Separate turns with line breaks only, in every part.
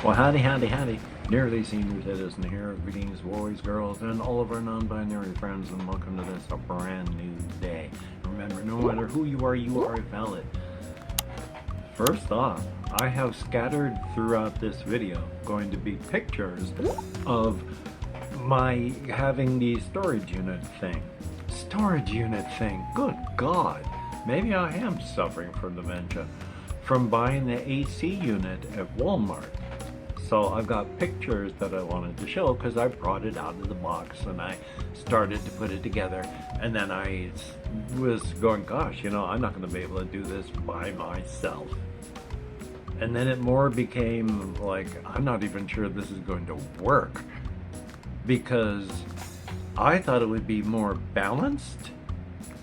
Well, howdy, howdy, howdy. Nearly senior citizen here. Greetings, boys, girls, and all of our non-binary friends, and welcome to this a brand new day. Remember, no matter who you are valid. First off, I have scattered throughout this video going to be pictures of my having the storage unit thing. Storage unit thing. Good God. Maybe I am suffering from dementia from buying the AC unit at Walmart. So I've got pictures that I wanted to show because I brought it out of the box and I started to put it together, and then I was going, gosh, you know, I'm not going to be able to do this by myself. And then it more became like, I'm not even sure this is going to work, because I thought it would be more balanced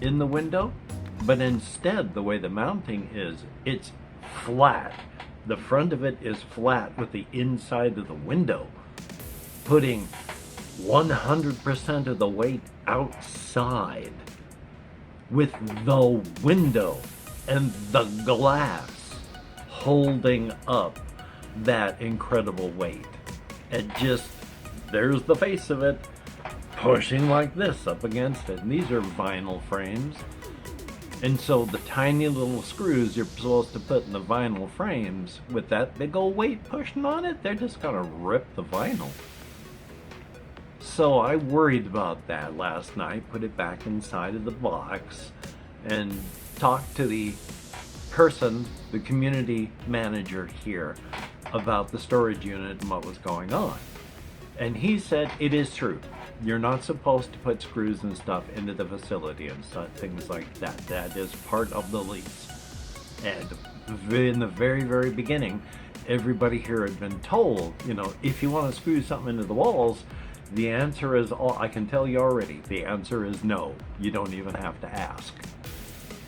in the window, but instead the way the mounting is, it's flat. The front of it is flat with the inside of the window, putting 100% of the weight outside, with the window and the glass holding up that incredible weight. And just, there's the face of it, pushing like this up against it. And these are vinyl frames. And so the tiny little screws you're supposed to put in the vinyl frames, with that big old weight pushing on it, they're just gonna rip the vinyl. So I worried about that last night, put it back inside of the box, and talked to the person, the community manager here, about the storage unit and what was going on. And he said it is true. You're not supposed to put screws and stuff into the facility and stuff, things like that. That is part of the lease. And in the very, very beginning, everybody here had been told, you know, if you want to screw something into the walls, the answer is, I can tell you already, the answer is no. You don't even have to ask.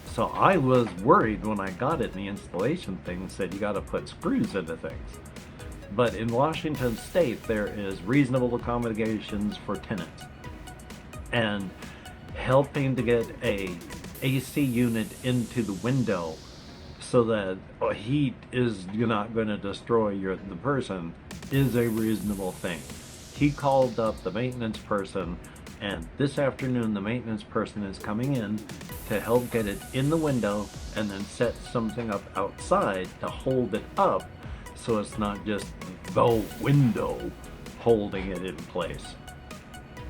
So I was worried when I got it, and the installation thing said you got to put screws into things. But in Washington State, there is reasonable accommodations for tenants. And helping to get a AC unit into the window so that heat is not going to destroy the person is a reasonable thing. He called up the maintenance person, and this afternoon the maintenance person is coming in to help get it in the window and then set something up outside to hold it up, so it's not just the window holding it in place.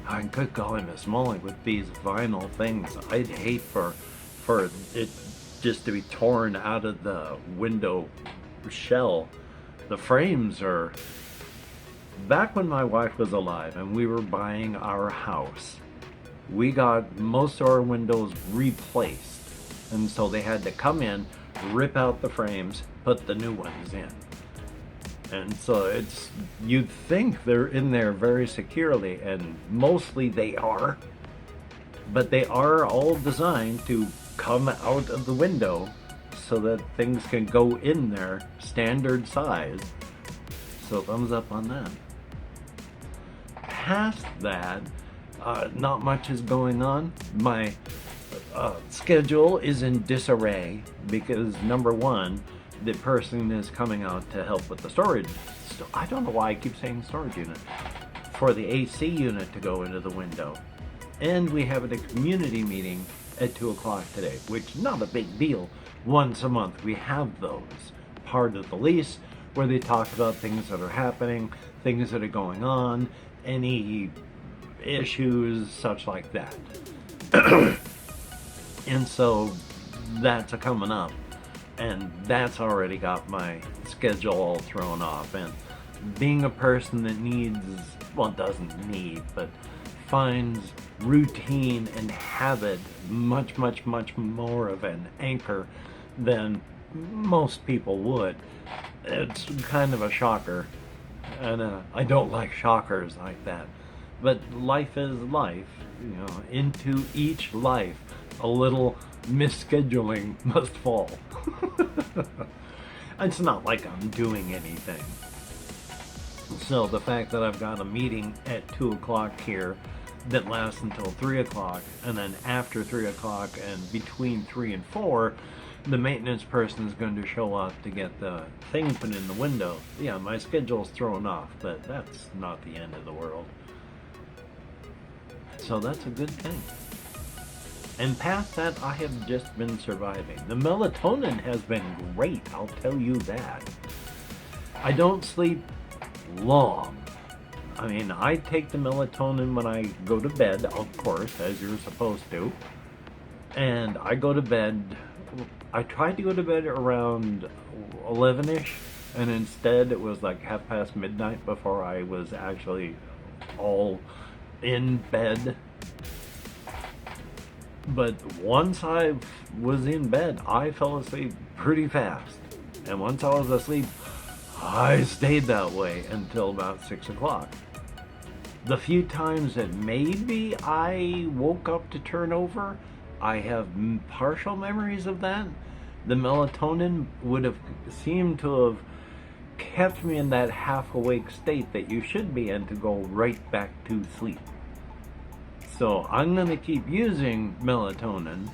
And good golly, Miss Molly, with these vinyl things, I'd hate for it just to be torn out of the window shell. The frames are... Back when my wife was alive and we were buying our house, we got most of our windows replaced. And so they had to come in, rip out the frames, put the new ones in. And so it's, you'd think they're in there very securely, and mostly they are, but they are all designed to come out of the window so that things can go in there standard size. So thumbs up on that. Past that, not much is going on. My schedule is in disarray because, number one, the person is coming out to help with the storage. I don't know why I keep saying storage unit. For the AC unit to go into the window. And we have a community meeting at 2 o'clock today, which is not a big deal. Once a month we have those. Part of the lease where they talk about things that are happening, things that are going on, any issues, such like that. And so that's coming up. And that's already got my schedule all thrown off. And being a person that needs, well, doesn't need, but finds routine and habit much more of an anchor than most people would, it's kind of a shocker. And I don't like shockers like that. But life is life, you know. Into each life, a little misscheduling must fall. It's not like I'm doing anything. So the fact that I've got a meeting at 2 o'clock here that lasts until 3 o'clock, and then after 3 o'clock and between 3 and 4, the maintenance person is going to show up to get the thing put in the window. Yeah, my schedule's thrown off, but that's not the end of the world. So that's a good thing. And past that, I have just been surviving. The melatonin has been great, I'll tell you that. I don't sleep long. I mean, I take the melatonin when I go to bed, of course, as you're supposed to. And I go to bed, I tried to go to bed around 11-ish, and instead it was like midnight before I was actually all in bed. But once I was in bed, I fell asleep pretty fast. And once I was asleep, I stayed that way until about 6 o'clock. The few times that maybe I woke up to turn over, I have partial memories of that. The melatonin would have seemed to have kept me in that half-awake state that you should be in to go right back to sleep. So I'm going to keep using melatonin,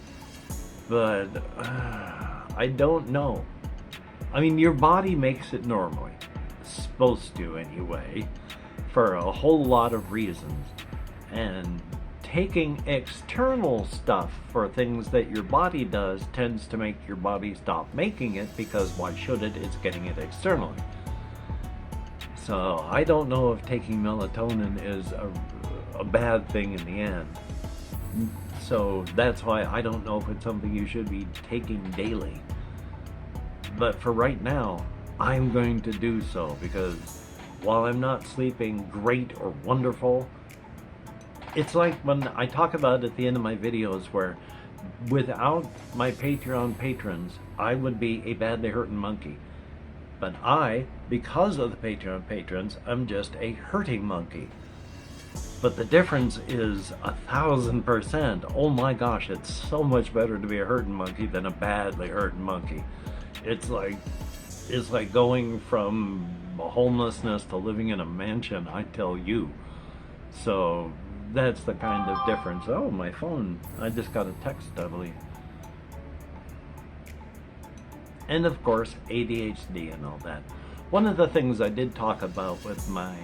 but I don't know. I mean, your body makes it normally. It's supposed to anyway, for a whole lot of reasons. And taking external stuff for things that your body does tends to make your body stop making it, because why should it? It's getting it externally. So I don't know if taking melatonin is a bad thing in the end. So that's why I don't know if it's something you should be taking daily. But for right now, I'm going to do so, because while I'm not sleeping great or wonderful, it's like when I talk about at the end of my videos where without my Patreon patrons, I would be a badly hurting monkey. But because of the Patreon patrons, I'm just a hurting monkey. But the difference is 1,000%. Oh my gosh, it's so much better to be a hurting monkey than a badly hurting monkey. It's like going from homelessness to living in a mansion, I tell you. So that's the kind of difference. Oh, my phone. I just got a text, I believe. And of course, ADHD and all that. One of the things I did talk about with my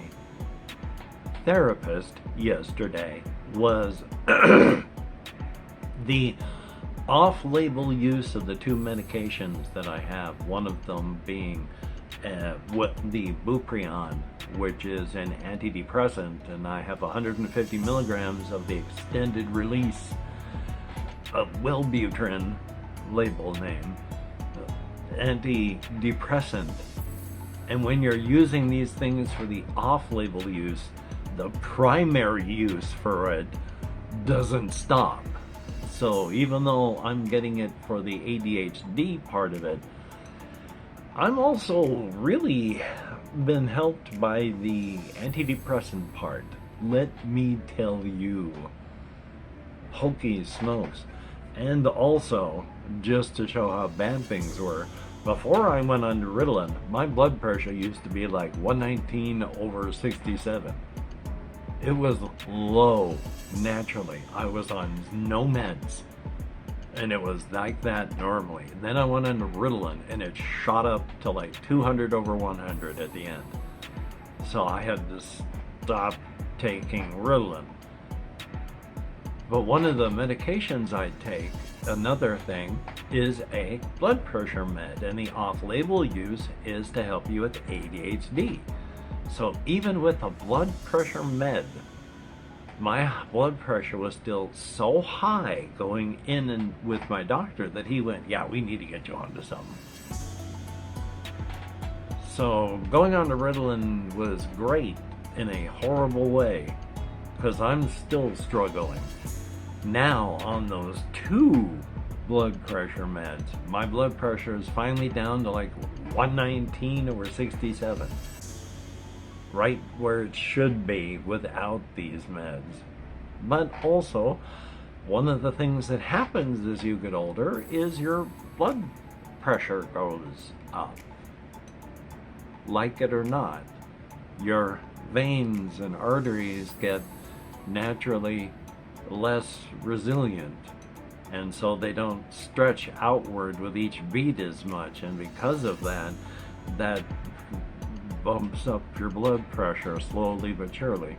therapist yesterday was the off-label use of the two medications that I have. One of them being the Buprion, which is an antidepressant, and I have 150 milligrams of the extended release of Wellbutrin, label name, antidepressant. And when you're using these things for the off-label use, the primary use for it doesn't stop. So even though I'm getting it for the ADHD part of it, I'm also really been helped by the antidepressant part. Let me tell you. Hokey smokes. And also, just to show how bad things were, before I went on Ritalin, my blood pressure used to be like 119/67. It was low naturally. I was on no meds, and it was like that normally. And then I went on Ritalin, and it shot up to like 200/100 at the end. So I had to stop taking Ritalin. But one of the medications I take, another thing, is a blood pressure med, and the off-label use is to help you with ADHD. So even with a blood pressure med, my blood pressure was still so high going in and with my doctor that he went, yeah, we need to get you onto something. So going on to Ritalin was great in a horrible way, because I'm still struggling. Now on those two blood pressure meds, my blood pressure is finally down to like 119/67. Right where it should be without these meds. But also, one of the things that happens as you get older is your blood pressure goes up. Like it or not, your veins and arteries get naturally less resilient. and so they don't stretch outward with each beat as much, and because of that, that bumps up your blood pressure slowly but surely.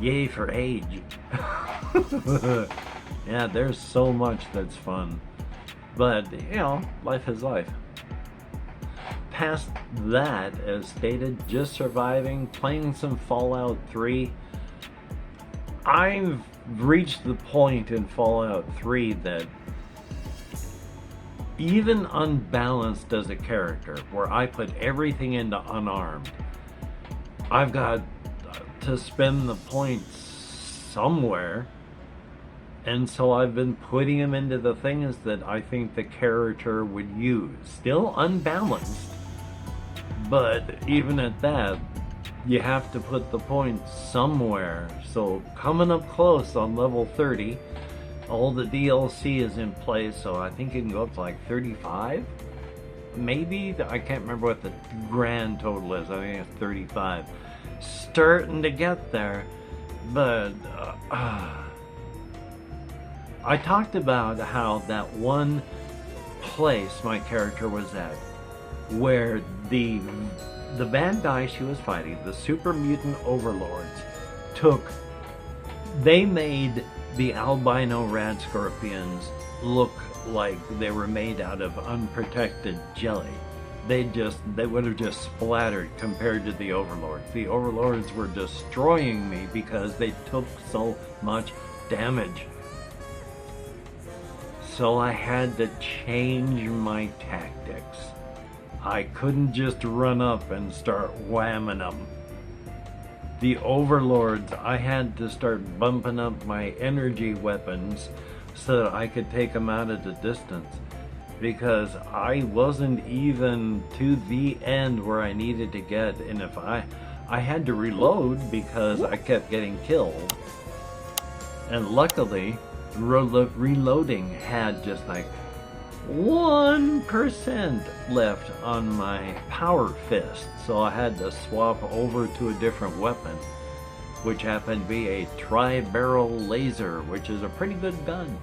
Yay for age. Yeah, there's so much that's fun, but you know, life is life. Past that, as stated, just surviving, playing some Fallout 3. I've reached the point in Fallout 3 that even unbalanced as a character, where I put everything into unarmed, I've got to spend the points somewhere, and so I've been putting them into the things that I think the character would use. Still unbalanced, but even at that, you have to put the points somewhere. So coming up close on level 30, all the DLC is in place, so I think you can go up to like 35? Maybe? I can't remember what the grand total is. I think it's 35. Starting to get there, but I talked about how that one place my character was at, where the bad guy she was fighting, the super mutant overlords, they made the albino rat scorpions look like they were made out of unprotected jelly. They would have just splattered compared to the overlords. The overlords were destroying me because they took so much damage. So I had to change my tactics. I couldn't just run up and start whamming them. The overlords, I had to start bumping up my energy weapons so that I could take them out at a distance, because I wasn't even to the end where I needed to get, and if I had to reload because I kept getting killed. And luckily, reloading had just like 1% left on my power fist, so I had to swap over to a different weapon, which happened to be a tri-barrel laser, which is a pretty good gun.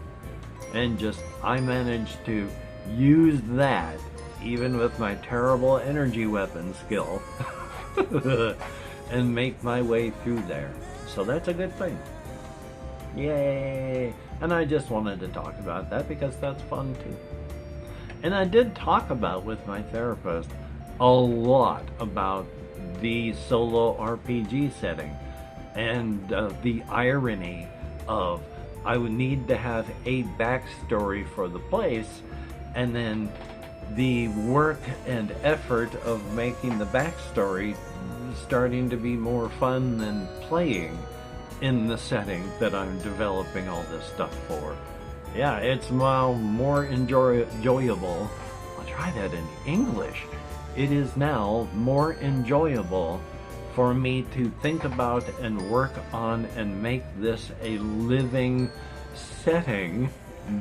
And I managed to use that, even with my terrible energy weapon skill, and make my way through there. So that's a good thing. Yay! And I just wanted to talk about that because that's fun too. And I did talk about with my therapist a lot about the solo RPG setting and the irony of I would need to have a backstory for the place, and then the work and effort of making the backstory starting to be more fun than playing in the setting that I'm developing all this stuff for. Yeah, it's now more enjoyable. I'll try that in English. It is now more enjoyable for me to think about and work on and make this a living setting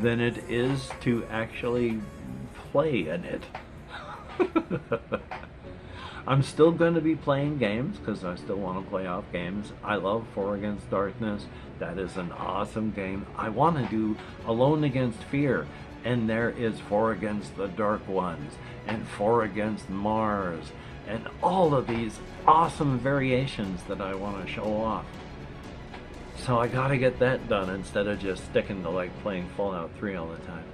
than it is to actually play in it. I'm still going to be playing games because I still want to play off games. I love 4 Against Darkness. That is an awesome game. I want to do Alone Against Fear, and there is 4 Against the Dark Ones and 4 Against Mars and all of these awesome variations that I want to show off. So I gotta get that done instead of just sticking to like playing Fallout 3 all the time.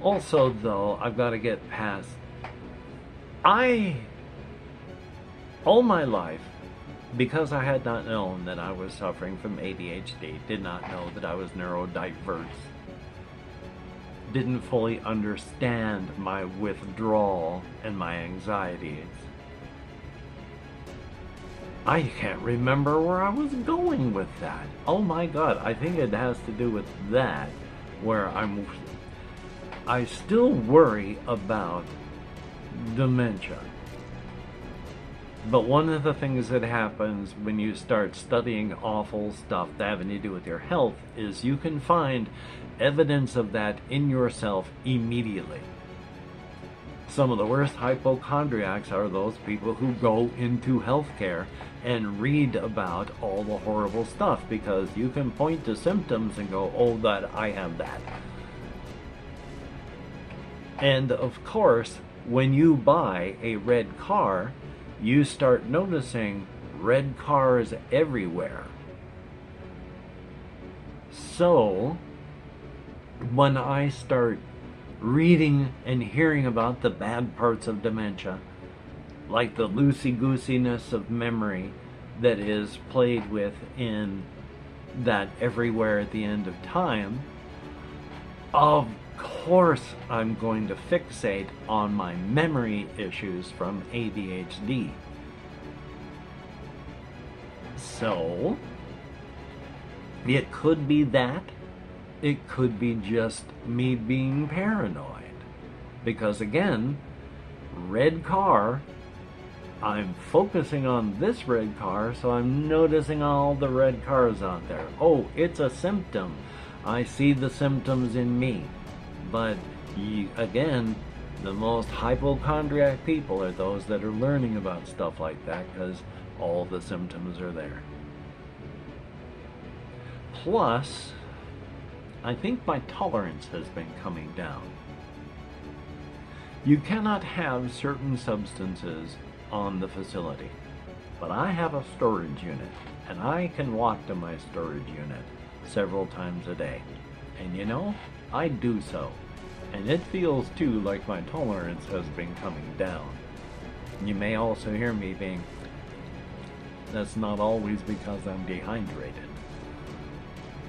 Also though, I've got to get past, all my life, because I had not known that I was suffering from ADHD, did not know that I was neurodiverse, didn't fully understand my withdrawal and my anxieties. I can't remember where I was going with that. Oh my god, I think it has to do with that, where I still worry about dementia. But one of the things that happens when you start studying awful stuff that having to do with your health is you can find evidence of that in yourself immediately. Some of the worst hypochondriacs are those people who go into healthcare and read about all the horrible stuff, because you can point to symptoms and go, oh, that I have that. And of course, when you buy a red car, you start noticing red cars everywhere. So, when I start reading and hearing about the bad parts of dementia, like the loosey-goosiness of memory that is played with in that everywhere at the end of time, of course I'm going to fixate on my memory issues from ADHD. So, it could be that. It could be just me being paranoid. Because again, red car, I'm focusing on this red car, so I'm noticing all the red cars out there. Oh, it's a symptom. I see the symptoms in me. But again, the most hypochondriac people are those that are learning about stuff like that, because all the symptoms are there. Plus, I think my tolerance has been coming down. You cannot have certain substances on the facility, but I have a storage unit, and I can walk to my storage unit several times a day. And you know, I do so. And it feels too like my tolerance has been coming down. You may also hear me being, that's not always because I'm dehydrated.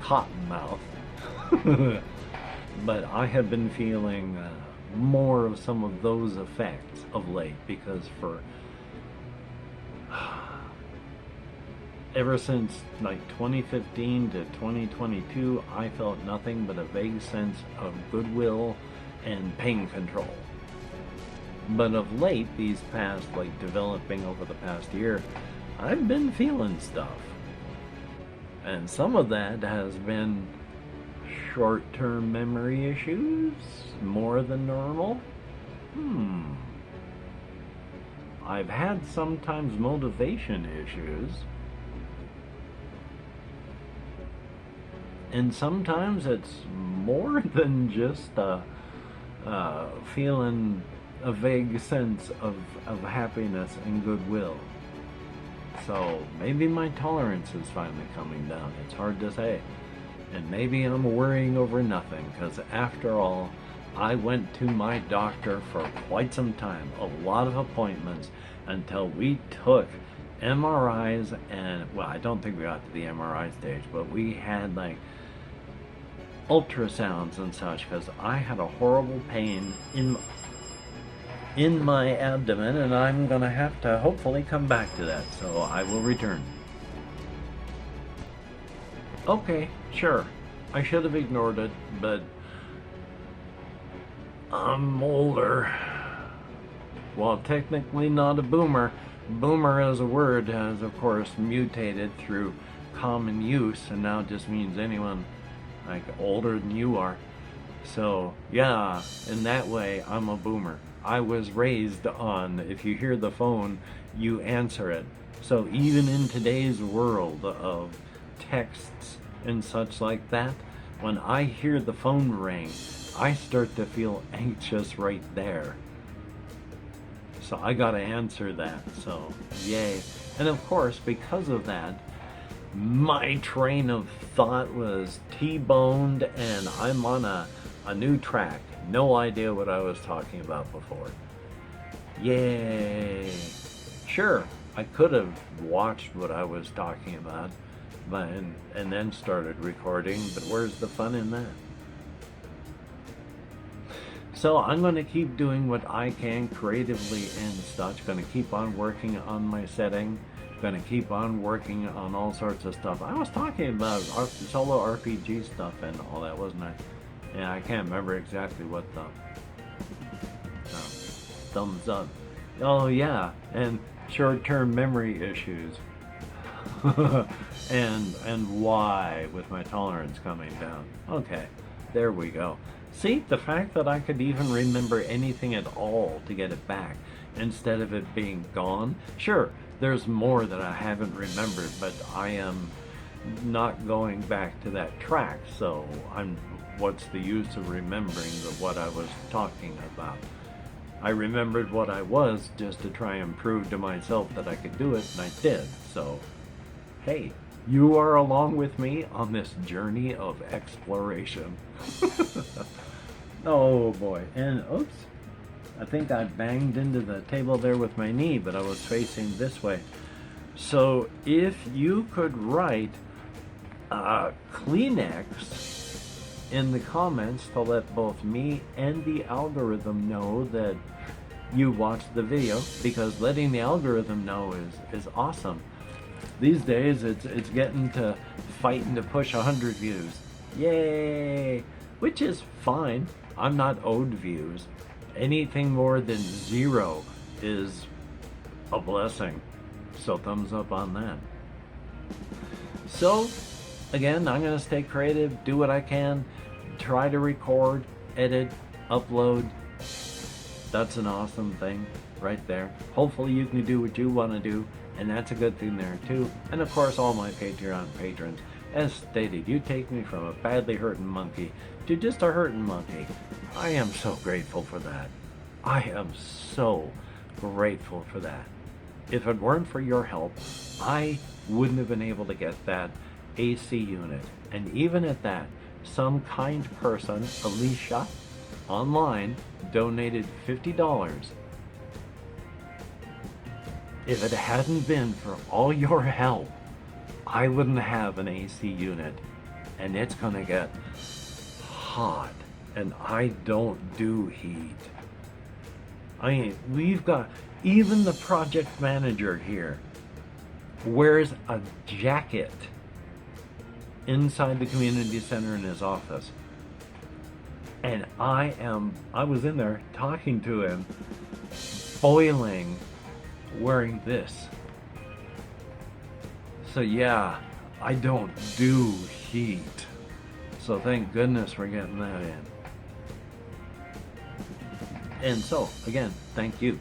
Cotton mouth. But I have been feeling more of some of those effects of late, because for ever since like 2015 to 2022, I felt nothing but a vague sense of goodwill and pain control. But of late, these past, like developing over the past year, I've been feeling stuff. And some of that has been short-term memory issues, more than normal. I've had sometimes motivation issues. And sometimes it's more than just feeling a vague sense of happiness and goodwill. So maybe my tolerance is finally coming down. It's hard to say. And maybe I'm worrying over nothing, because after all, I went to my doctor for quite some time, a lot of appointments, until we took MRIs, and, well, I don't think we got to the MRI stage, but we had like ultrasounds and such, because I had a horrible pain in my abdomen, and I'm gonna have to hopefully come back to that, so I will return. Okay, sure, I should have ignored it, but I'm older. Well, technically not a boomer. Boomer as a word has, of course, mutated through common use, and now just means anyone like older than you are. So yeah, in that way, I'm a boomer. I was raised on, if you hear the phone, you answer it. So even in today's world of texts and such like that, when I hear the phone ring, I start to feel anxious right there. So I gotta answer that, so yay. And of course, because of that, my train of thought was T-boned, and I'm on a new track. No idea what I was talking about before. Yay! Sure, I could have watched what I was talking about, but and then started recording, but where's the fun in that? So I'm going to keep doing what I can creatively and such. Going to keep on working on my setting. Going to keep on working on all sorts of stuff. I was talking about solo RPG stuff and all that, wasn't I? Yeah, I can't remember exactly what the thumbs up. Oh yeah, and short-term memory issues. and why with my tolerance coming down. Okay, there we go. See, the fact that I could even remember anything at all to get it back instead of it being gone. Sure, there's more that I haven't remembered, but I am not going back to that track, so what's the use of remembering what I was talking about? I remembered what I was just to try and prove to myself that I could do it, and I did. So, hey, you are along with me on this journey of exploration. Oh boy, and oops, I think I banged into the table there with my knee, but I was facing this way. So if you could write Kleenex in the comments to let both me and the algorithm know that you watched the video, because letting the algorithm know is awesome. These days it's getting to fighting to push 100 views. Yay! Which is fine. I'm not owed views. Anything more than 0 is a blessing. So thumbs up on that. So again, I'm going to stay creative, do what I can, try to record, edit, upload. That's an awesome thing right there. Hopefully you can do what you want to do, and that's a good thing there too. And of course, all my Patreon patrons. As stated, you take me from a badly hurting monkey to just a hurting monkey. I am so grateful for that. I am so grateful for that. If it weren't for your help, I wouldn't have been able to get that AC unit. And even at that, some kind person, Alicia, online, donated $50. If it hadn't been for all your help, I wouldn't have an AC unit, and it's gonna get hot, and I don't do heat. I mean, we've got, even the project manager here wears a jacket inside the community center in his office, and I was in there talking to him, boiling, wearing this. So yeah, I don't do heat. So thank goodness we're getting that in. And so, again, thank you.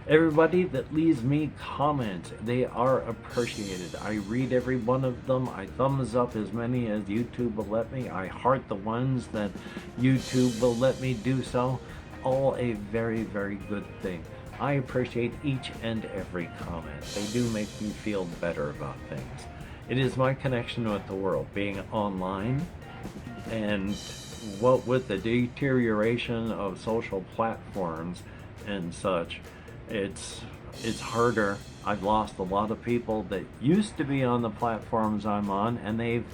Everybody that leaves me comments, they are appreciated. I read every one of them. I thumbs up as many as YouTube will let me. I heart the ones that YouTube will let me do so. All a very, very good thing. I appreciate each and every comment. They do make me feel better about things. It is my connection with the world, being online, and what with the deterioration of social platforms and such, it's harder. I've lost a lot of people that used to be on the platforms I'm on, and they've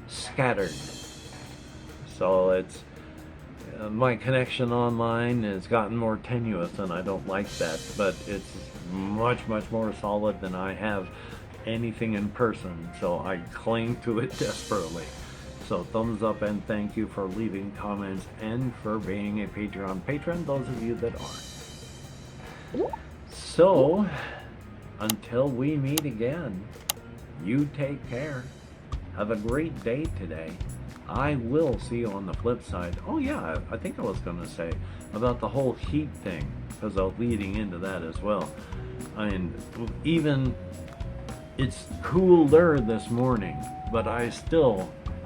scattered. So it's my connection online has gotten more tenuous, and I don't like that, but it's much more solid than I have anything in person, so I cling to it desperately. So thumbs up, and thank you for leaving comments and for being a Patreon patron, those of you that are. So until we meet again, you take care. Have a great day today. I will see you on the flip side. Oh yeah, I think I was going to say about the whole heat thing, because I was leading into that as well. I mean, even it's cooler this morning, but I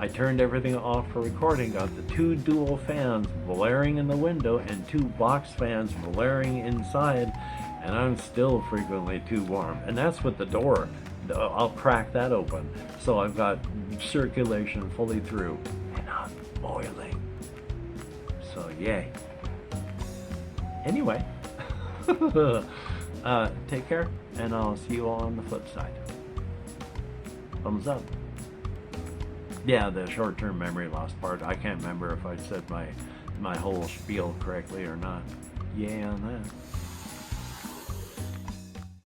turned everything off for recording, got the 2 dual fans blaring in the window and 2 box fans blaring inside, and I'm still frequently too warm. And that's with the door. I'll crack that open, so I've got circulation fully through, and I'm boiling. So yay. Anyway, take care, and I'll see you all on the flip side. Thumbs up. Yeah, the short-term memory loss part, I can't remember if I said my whole spiel correctly or not. Yay on that.